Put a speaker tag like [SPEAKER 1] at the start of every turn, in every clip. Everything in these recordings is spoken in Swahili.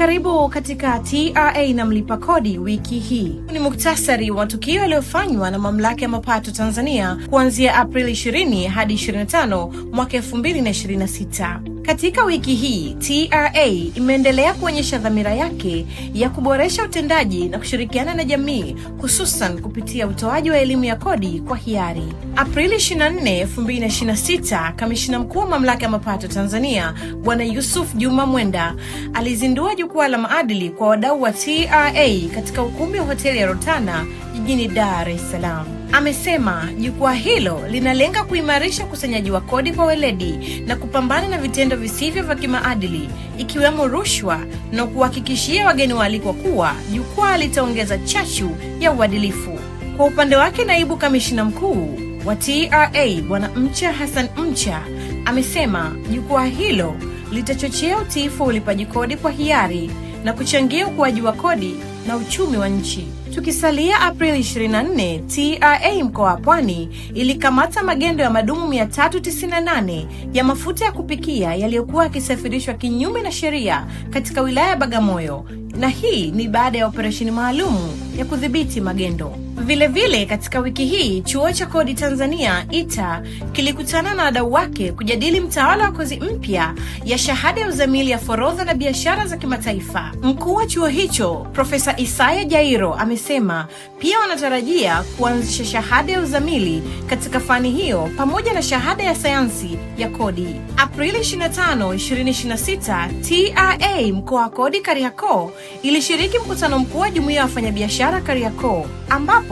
[SPEAKER 1] Karibu katika TRA na mlipa kodi wiki hii. Ni muktasari wa matukio yaliyofanywa na Mamlaka ya Mapato Tanzania kuanzia Aprili 20 hadi 25 mwaka 2026. Katika wiki hii, TRA imeendelea kuonyesha dhamira yake ya kuboresha utendaji na kushirikiana na jamii, hususan kupitia utoaji wa elimu ya kodi kwa hiari. Aprili 24, 2026, Kamishna Mkuu wa Mamlaka ya Mapato Tanzania, Bwana Yusuf Juma Mwenda, alizindua jukwaa la maadili kwa wadau wa TRA katika ukumbi wa hoteli ya Rotana jijini Dar es Salaam. Amesema jukwaa hilo linalenga kuimarisha ukusanyaji wa kodi kwa weledi na kupambana na vitendo visivyo vya kimaadili ikiwemo rushwa, na kuhakikishia wageni waalikwa kuwa jukwaa litaongeza chachu ya uadilifu. Kwa upande wake, Naibu Kamishna Mkuu wa TRA Bwana Mcha Hassan Mcha amesema jukwaa hilo litachochea utiifu wa ulipaji kodi kwa hiari na kuchangia ukuaji wa kodi na uchumi wa nchi. Tukisalia Aprili 24, TRA mkoa wa Pwani ilikamata magendo ya madumu 398 ya mafuta ya kupikia yaliyokuwa yakisafirishwa kinyume na sheria katika wilaya ya Bagamoyo, na hii ni baada ya operesheni maalumu ya kudhibiti magendo. Vilevile katika wiki hii, Chuo cha Kodi Tanzania ITA kilikutana na wadau wake kujadili mtaala wa kozi mpya ya shahada ya uzamili ya forodha na biashara za kimataifa. Mkuu wa chuo hicho, Profesa Isaya Jairo, amesema pia wanatarajia kuanzisha shahada ya uzamili katika fani hiyo pamoja na shahada ya sayansi ya kodi. Aprili 25, 2026, TRA mkoa wa kodi Kariakoo ilishiriki mkutano mkuu wa Jumuiya ya Wafanyabiashara Kariakoo, ambapo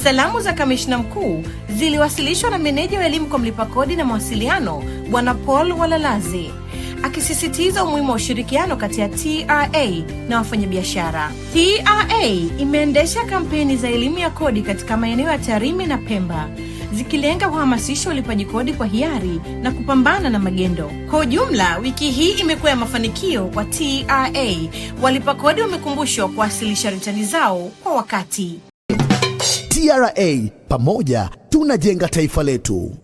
[SPEAKER 1] salamu za Kamishna Mkuu ziliwasilishwa na Meneja wa Elimu kwa Mlipa Kodi na Mawasiliano Bwana Paul Walalazi, akisisitiza umuhimu wa ushirikiano kati ya TRA na wafanyabiashara. TRA imeendesha kampeni za elimu ya kodi katika maeneo ya Tarime na Pemba, zikilenga kuhamasisha ulipaji kodi kwa hiari na kupambana na magendo. Kwa ujumla, wiki hii imekuwa ya mafanikio kwa TRA. Walipa kodi wamekumbushwa kuwasilisha ritani zao kwa wakati.
[SPEAKER 2] TRA, pamoja tunajenga taifa letu.